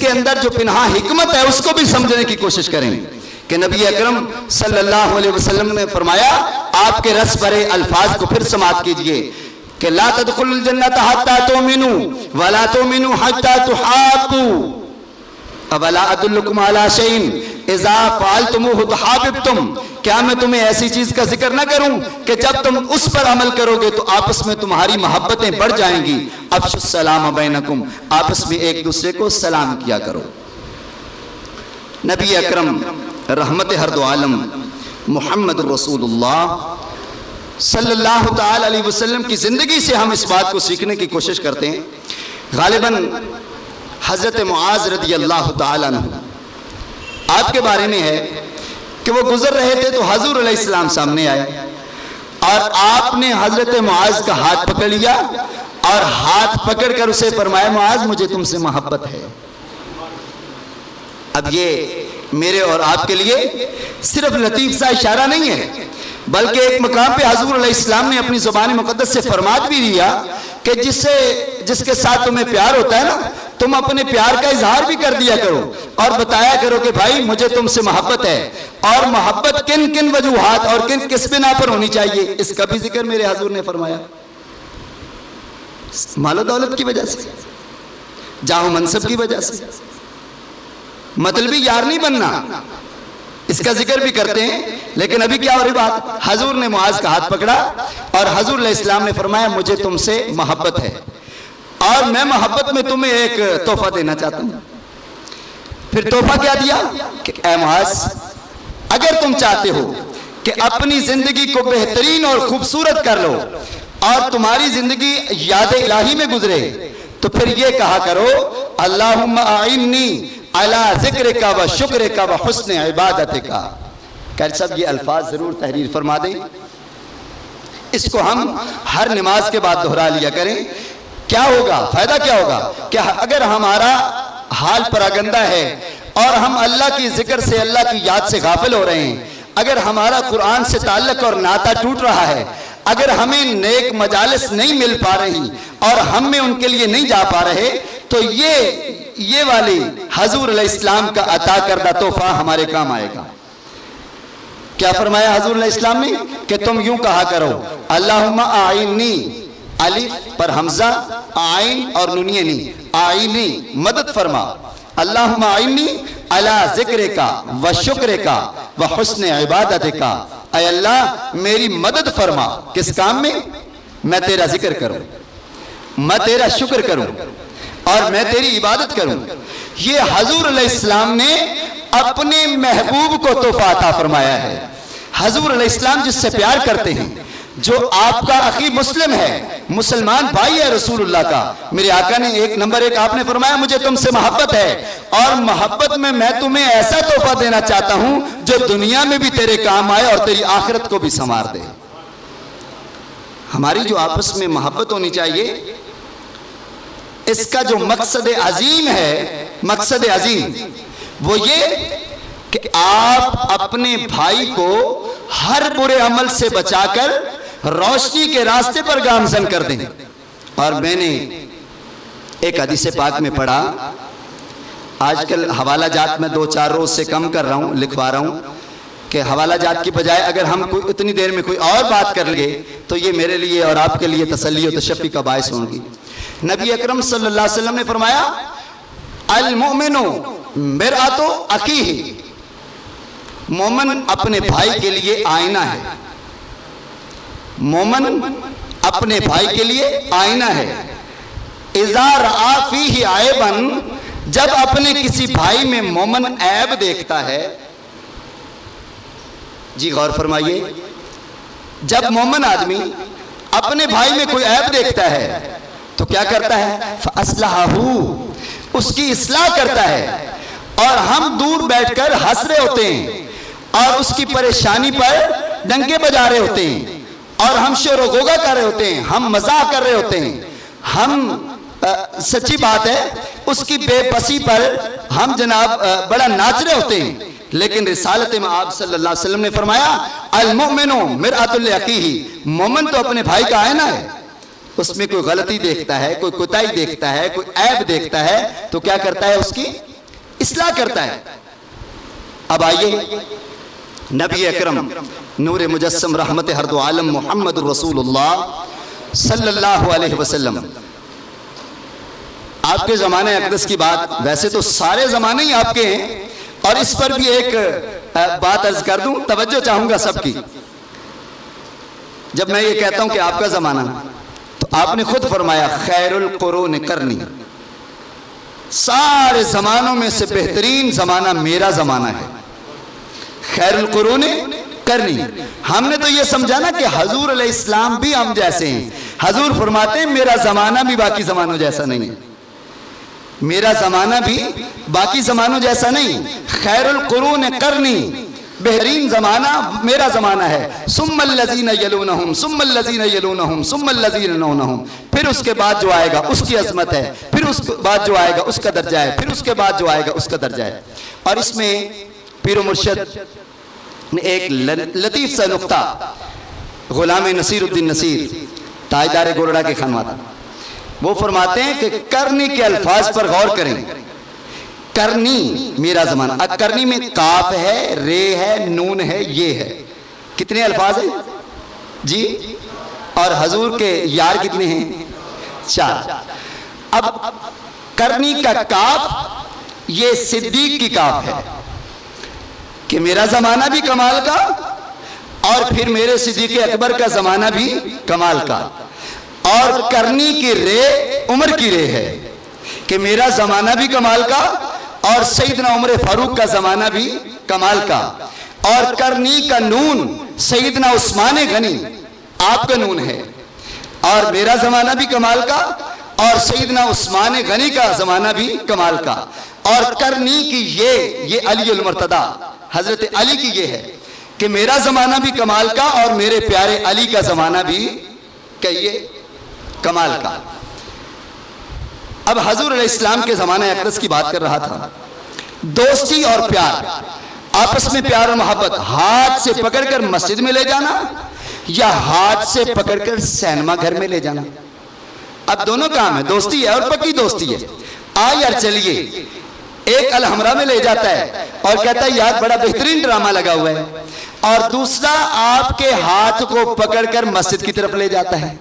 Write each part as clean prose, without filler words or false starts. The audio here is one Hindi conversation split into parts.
अंदर जो पिन्हा हिकमत है उसको भी समझने की कोशिश करें कि नबी अकरम सल्लल्लाहु अलैहि वसल्लम ने फरमाया, आपके रस भरे अल्फाज को फिर समाप्त कीजिए कि ला तदखुलुल जन्नत हत्ता तुमिनु वला तुमिनु हत्ता तुहाब्बू अवला अदुल्लुकुम अला शैइन इज़ा फ़अलतमुहु तहाब्बतुम। क्या मैं तुम्हें ऐसी चीज का जिक्र न करूं कि जब तुम उस पर अमल करोगे तो आपस में तुम्हारी मोहब्बतें बढ़ जाएंगी। अफ़शुस सलाम बैनकुम, आपस में एक दूसरे को सलाम किया करो। नबी अकरम रहमत हर दो आलम मुहम्मद रसूलुल्लाह सल्लल्लाहु ताला अलैहि वसल्लम की ज़िंदगी से हम इस बात को सीखने की कोशिश करते हैं। गालिबन हज़रत मुआज़ रज़ियल्लाहु ताला अन्हु आपके बारे में है कि वो गुजर रहे थे तो हुज़ूर अलैहिस्सलाम सामने आए और आपने हज़रत मुआज़ का हाथ पकड़ लिया और हाथ पकड़कर उसे फरमाया, मुआज़ मुझे तुमसे मोहब्बत है। अब ये मेरे और आपके लिए सिर्फ लतीफ सा इशारा नहीं है, बल्कि एक मकाम पे हुज़ूर अलैहिस्सलाम ने अपनी ज़ुबान मुक़द्दस से फरमात भी दिया कि जिसके साथ तुम्हें प्यार होता है ना, तुम अपने प्यार का इजहार भी कर दिया करो और बताया करो कि भाई मुझे तुमसे मोहब्बत है। और मोहब्बत किन किन वजूहात और किन किस बिना पर होनी चाहिए, इसका भी जिक्र मेरे हुज़ूर ने फरमाया। मालो दौलत की वजह से, जाहो मनसब की वजह से, मतलबी यार नहीं बनना, इसका जिक्र भी करते हैं। लेकिन अभी क्या हो रही बात, हुज़ूर ने मुआज़ का हाथ पकड़ा और हुज़ूर अलैहिस्सलाम ने फरमाया, मुझे तुमसे मोहब्बत है और मैं मोहब्बत में तुम्हें एक तोहफा देना चाहता हूं। फिर तोहफा क्या दिया कि ऐ मुआज़, अगर तुम चाहते हो कि अपनी जिंदगी को बेहतरीन और खूबसूरत कर लो और तुम्हारी जिंदगी याद इलाही में गुजरे, तो फिर ये कहा करो, अल्लाहुम्मा आइन्नी अला ज़िक्रिका व शुक्रिका व हुस्न इबादतिका। कैद साहब ये अल्फाज जरूर तहरीर फरमा दें, इसको हम हर नमाज के बाद दोहरा लिया करें। क्या होगा, फायदा क्या होगा कि अगर हमारा हाल परागंदा है और हम अल्लाह की जिक्र से, अल्लाह की याद से गाफिल हो रहे हैं, अगर हमारा कुरान से ताल्लुक और नाता टूट रहा है, अगर हमें नेक मजालिस नहीं मिल पा रही और हम में उनके लिए नहीं जा पा रहे, तो ये वाली हुज़ूर अलैहिस्सलाम का अता करदा तोहफा हमारे काम आएगा। क्या फरमाया हुज़ूर अलैहिस्सलाम ने कि तुम यूं कहा करो, अल्लाहुम्मा आइन्नी, अलिफ पर हमजा, आइन और नुनिये नी, आइनी मदद फरमा, अल्लाहुम्मा आइन्नी अला ज़िक्रिका व शुक्रिका व हुस्न इबादतिका। ऐ अल्लाह मेरी मदद फरमा, किस काम में, मैं तेरा जिक्र करूं, मैं तेरा शुक्र करूं और मैं तेरी इबादत करूं। ये हुज़ूर अलैहिस्सलाम ने अपने महबूब को तोहफा अता फरमाया है। हुज़ूर अलैहिस्सलाम जिससे प्यार करते हैं, जो आपका अखी मुस्लिम है, मुसलमान भाई है रसूलुल्लाह का, मेरे आका ने एक नंबर एक आपने फरमाया, मुझे तुमसे मोहब्बत है और मोहब्बत में मैं तुम्हें ऐसा तोहफा देना चाहता हूं जो दुनिया में भी तेरे काम आए और तेरी आखिरत को भी संवार दे। हमारी जो आपस में मोहब्बत होनी चाहिए, इसका जो मकसद अजीम है, मकसद अजीम वो ये कि आप अपने भाई को हर बुरे अमल से बचाकर रोशनी के रास्ते पर गामजन कर दें। और मैंने एक हदीस पाक में पढ़ा, आजकल हवाला जात में 2-4 रोज से कम कर रहा हूं, लिखवा रहा हूं कि हवाला जात की बजाय अगर हम कोई इतनी देर में कोई और बात कर लेंगे तो ये मेरे लिए और आपके लिए तसल्ली और तशफ़ी का बायस होगी। नबी अकरम सल्लल्लाहु अलैहि वसल्लम ने फरमाया, अल मोमिनु मिरअतु अखीही, मोमन अपने भाई के लिए आईना है, मोमन अपने भाई के लिए आईना है। इज़ा रआ फीही ऐबन, जब अपने किसी भाई में मोमन ऐब देखता है, जी गौर फरमाइए, जब मोमन आदमी अपने भाई में कोई ऐब देखता है तो क्या करता है, फअस्लहहू, उसकी इस्लाह करता है। और हम दूर बैठकर हंस रहे होते हैं और उसकी परेशानी पर डंके बजा रहे होते हैं और हम शोर गोगा कर रहे होते हैं, हम मजाक कर रहे होते हैं, हम सच्ची बात है उसकी बेबसी पर हम जनाब बड़ा नाच रहे होते हैं। लेकिन रिसालत में आप सल्लल्लाहु अलैहि वसल्लम ने फरमाया, अल मुमिनु मिरअतुल अखीही, मोमिन तो अपने भाई का आईना है, उसमें कोई गलती देखता है, कोई कोताही देखता है, कोई ऐब देखता है तो क्या करता है, उसकी इस्लाह करता है। अब आइए नबी अकरम नूर मुजस्सम रहमत हर दो आलम मोहम्मद रसूलुल्लाह सल्लल्लाहु अलैहि वसल्लम, आपके ज़माने अक़दस की बात, वैसे तो सारे ज़माने ही आपके हैं, और इस पर भी एक बात अर्ज कर दूं, तवज्जो चाहूंगा सबकी। जब मैं ये कहता हूं कि आपका ज़माना, तो आपने खुद फरमाया खैरुल कुरून करनी, सारे ज़मानों में से बेहतरीन ज़माना मेरा ज़माना है। खैरुल कुरून करनी, हमने तो ये समझा ना कि हजूर अलैहिस्सलाम भी हम जैसे हैं। हजूर फरमाते हैं मेरा ज़माना भी बाकी ज़मानों जैसा नहीं है, मेरा ज़माना भी बाकी ज़मानों जैसा नहीं। खैरुल कुरून करनी, बेहतरीन ज़माना मेरा ज़माना है। सुम्मल लज़ीना यलूनहुम सुम्मल लज़ीना यलूनहुम सुम्मल लज़ीना यलूनहुम, फिर उसके बाद जो आएगा उसकी अज़मत है, फिर उसके बाद जो आएगा उसका दर्जा है, फिर उसके बाद जो आएगा उसका दर्जा है। और इसमें पीर मुर्शिद ने एक लतीफ़ सा नुक्ता, गुलाम नसीरुद्दीन नसीर ताजदार गोरडा के खानवा था, वो फरमाते हैं कि करनी के अल्फाज पर गौर करें। करनी मेरा ज़माना, अब करनी में काफ है, रे है, नून है, ये है, कितने अल्फाज हैं जी? और हजूर के यार कितने हैं? 4। अब करनी का काफ ये सिद्दीक की काफ है कि मेरा ज़माना भी कमाल का, और फिर मेरे सिद्दीक अकबर का ज़माना भी कमाल का। और करनी की रे उमर की रे है कि मेरा ज़माना भी कमाल का, और सैयदना उमर फारूक का ज़माना भी कमाल का। और करनी का नून सैयदना उस्मान गनी आपका नून है, और मेरा ज़माना भी कमाल का, और सैयदना उस्मान गनी का ज़माना भी कमाल का। और करनी की ये अली उल मुर्तदा हजरत अली की ये है कि मेरा ज़माना भी कमाल का, और मेरे प्यारे अली का ज़माना भी कहिए कमाल का। अब हजूर अलैहिस्सलाम के ज़माने अक़दस की बात कर रहा था। दोस्ती और प्यार, आपस में प्यार और मोहब्बत, हाथ से पकड़कर मस्जिद में ले जाना या हाथ से पकड़कर सिनेमा घर में ले जाना, अब दोनों काम है, दोस्ती है और पक्की दोस्ती है। आ यार चलिए, एक अलहमरा में ले जाता है और कहता है यार बड़ा बेहतरीन ड्रामा लगा हुआ है, और दूसरा आपके हाथ को पकड़कर मस्जिद की तरफ ले जाता है।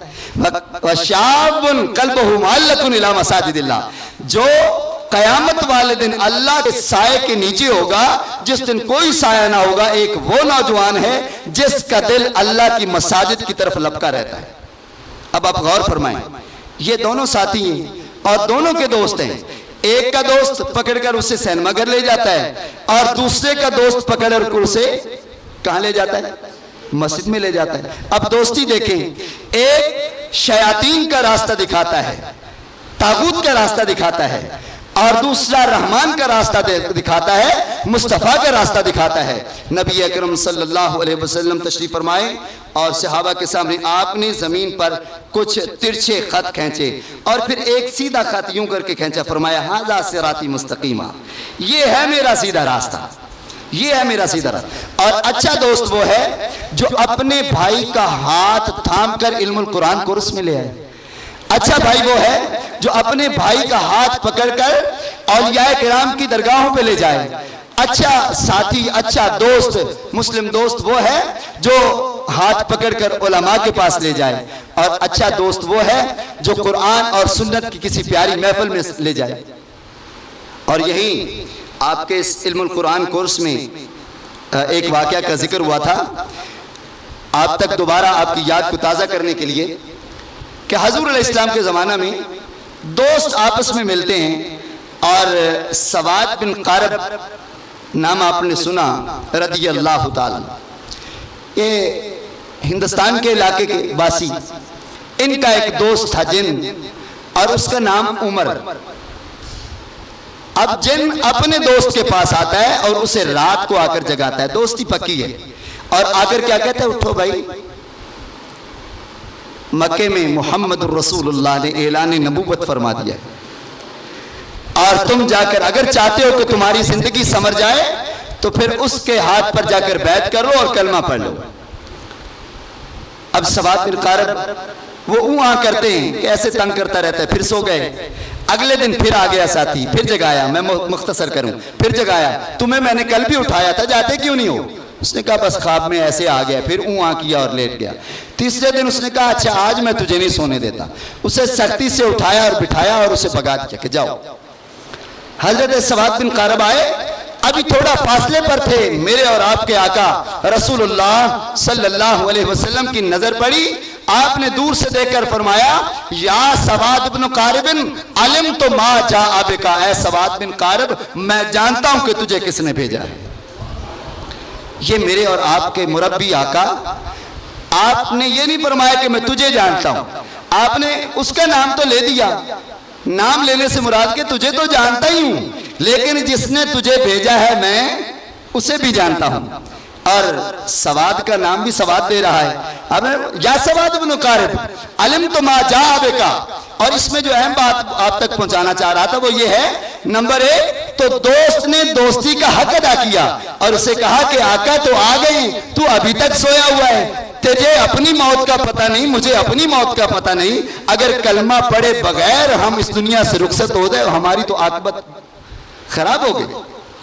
वशाबुन कल्बहु मुअल्लकुन इला मसाजिदिल्लाह, जो कयामत वाले दिन अल्लाह के साए के नीचे होगा, जिस दिन कोई साया ना होगा, एक वो नौजवान है जिसका दिल अल्लाह की मसाजिद की तरफ लपका रहता है। अब आप गौर फरमाएं, ये दोनों साथी हैं और दोनों के दोस्त हैं। एक का दोस्त पकड़कर उसे सिनेमा घर ले जाता है, और दूसरे का दोस्त पकड़कर उसे कहां ले जाता है? मस्जिद में ले जाता है। अब दोस्ती देखें, एक शयातीन का रास्ता दिखाता है, तागूत का रास्ता दिखाता है, और दूसरा रहमान का रास्ता दिखाता है, मुस्तफ़ा का रास्ता दिखाता है। नबी अकरम सल्लल्लाहु अलैहि वसल्लम तशरीफ फरमाए और सहाबा के सामने आपने ज़मीन पर कुछ तिरछे खत खींचे और फिर एक सीधा खत यूं करके खींचा, फरमाया हाज़ा सिराती मुस्तकीमा, ये है मेरा सीधा रास्ता, ये है मेरा सीधा रास्ता। और अच्छा दोस्त वो है जो अपने भाई का हाथ थाम कर इल्मुल कुरान कोर्स में ले आए। अच्छा भाई वो है जो अपने भाई का हाथ पकड़कर औलियाए किराम की दरगाहों पे ले जाए। अच्छा साथी, अच्छा दोस्त, मुस्लिम दोस्त वो है जो हाथ पकड़कर उलमा के पास ले जाए, और अच्छा दोस्त वो है जो कुरान और सुन्नत की किसी प्यारी महफिल में ले जाए। और यही आपके इस इल्मुल कुरान कोर्स में एक वाक़या का जिक्र हुआ था, आप तक दोबारा आपकी याद को ताज़ा करने के लिए, कि हजूर अलैहिस्सलाम के ज़माना में दोस्त आपस में मिलते हैं, और सवाद बिन क़ारब नाम आपने सुना रदी अल्लाह ताला, ये हिंदुस्तान के इलाके के वासी, इनका एक दोस्त था जिन, और उसका नाम उमर। अब जिन अपने दोस्त के पास आता है और उसे रात को आकर जगाता है, दोस्ती पक्की है, और आकर क्या कहता है, उठो भाई, मक्के में मोहम्मद रसूलुल्लाह ने ऐलान नबूवत फरमा दिया है, और तुम जाकर अगर चाहते हो कि तुम्हारी जिंदगी संवर जाए तो फिर उसके हाथ पर जाकर बैत करो और कलमा पढ़ लो। अब सवाद बिन क़ारब वो ऊँ करते हैं कि ऐसे तंग करता रहता है, फिर सो गए। अगले दिन फिर आ गया साथी, फिर जगाया, मैं मुख्तसर करूं, फिर जगाया, तुम्हें मैंने कल भी उठाया था, जाते क्यों नहीं हो? उसने कहा बस ख्वाब में ऐसे आ गया, फिर ऊँ किया और लेट गया। तीसरे दिन उसने कहा अच्छा आज मैं तुझे नहीं सोने देता। उसे सख्ती से उठाया और बिठाया और उसे भगा दिया कि जाओ। हजरत सवाद बिन कारब आए, अभी थोड़ा फासले पर थे, मेरे और आपके आका रसूलुल्लाह सल्लल्लाहु अलैहि वसल्लम की नजर पड़ी। आपने दूर से देखकर फरमाया या सवाद बिन कारबिन अलिम तो मा जा अबिका, ऐ सवाद बिन कारब मैं जानता हूं कि तुझे किसने भेजा है। ये मेरे और आपके मुरब्बी आका, आपने ये नहीं फरमाया कि मैं तुझे जानता हूं, आपने उसका नाम तो ले दिया। नाम लेने से मुराद के तुझे तो जानता ही हूं, लेकिन जिसने तुझे भेजा है मैं उसे भी जानता हूं। और सवाद का नाम भी सवाद दे रहा है। अब या सवाद बिन कारब अलिम तो मा जा अबिका। और इसमें जो अहम बात आप तक पहुंचाना चाह रहा था वो ये है, नंबर 1 तो दोस्त ने दोस्ती का हक अदा किया और उसे कहा कि आका तो आ गए, तू अभी तक सोया हुआ है, तुझे अपनी मौत का पता नहीं, मुझे अपनी मौत का पता नहीं। अगर कलमा पढ़े बगैर हम इस दुनिया से रुखसत हो गए, हमारी तो आकबत खराब हो गई,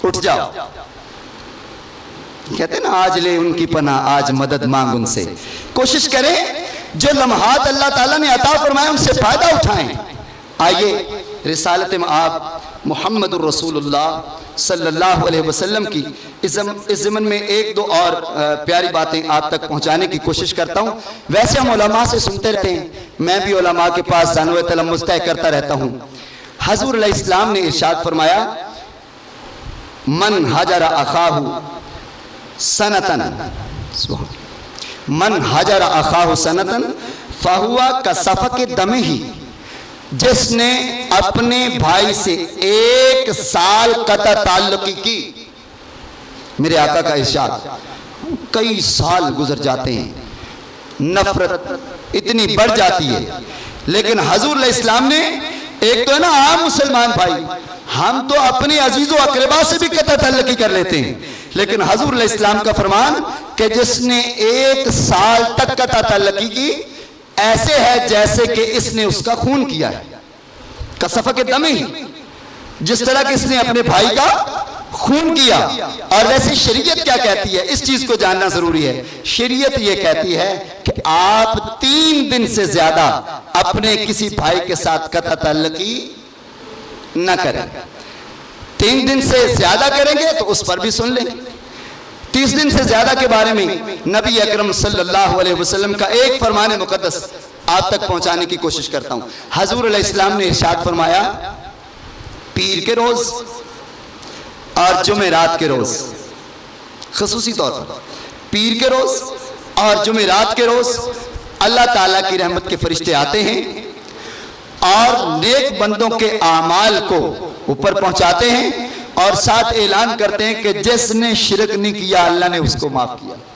उठ जाओ। कहते ना आज ले उनकी पनाह, आज मदद मांग उनसे। कोशिश करें जो लम्हात अल्लाह ताला ने अता फरमाए उनसे फायदा उठाएं। आइए रिसालत में आप मुहम्मदुर रसूलुल्लाह सल्लल्लाहु अलैहि वसल्लम की इस ज़मन में एक दो और प्यारी बातें आप तक पहुंचाने की कोशिश करता हूं। वैसे हम उलमा से सुनते रहते हैं, मैं भी उलमा के पास जानवे तलम्मुस तय करता रहता हूं। हजूर अलैहिस्सलाम ने इरशाद फरमाया मन हजरा अखाहु सनतन, मन हजरा अखाहु सनतन फहुआ का सफक दमे ही, जिसने अपने भाई से 1 साल कता ताल्लुकी की। मेरे आका का इरशाद, कई साल गुजर जाते हैं, नफरत इतनी बढ़ जाती है, लेकिन हजूर अलैहिस्सलाम ने एक तो है ना आम मुसलमान भाई, हम तो अपने अजीजो अकरबा से भी कता ताल्लुकी कर लेते हैं, लेकिन हजूर अलैहिस्सलाम का फरमान कि जिसने 1 साल तक कता ताल्लुकी की ऐसे है जैसे कि इसने उसका खून किया है। कसफा के दम ही, जिस तरह कि इसने अपने भाई का खून किया। और वैसे शरीयत क्या कहती है, इस चीज को जानना जरूरी है। शरीयत ये कहती है कि आप 3 दिन से ज्यादा अपने किसी भाई के साथ कता ताल्लुकी न करें। 3 दिन से ज्यादा करेंगे तो उस पर भी सुन लें। 30 दिन से ज्यादा के बारे में नबी अकरम सल्लल्लाहु अलैहि वसल्लम का एक फरमान मुकद्दस आप तक पहुंचाने की कोशिश करता हूं। हजूर अलैहिस्सलाम ने इरशाद फरमाया पीर के रोज और जुमेरात के रोज, खसूसी तौर पर पीर के रोज और जुमेरात के रोज अल्लाह ताला की रहमत के फरिश्ते आते हैं और नेक बंदों के आमाल को ऊपर पहुंचाते हैं और साथ ऐलान करते हैं कि जिसने शिरक नहीं किया अल्लाह ने उसको माफ किया।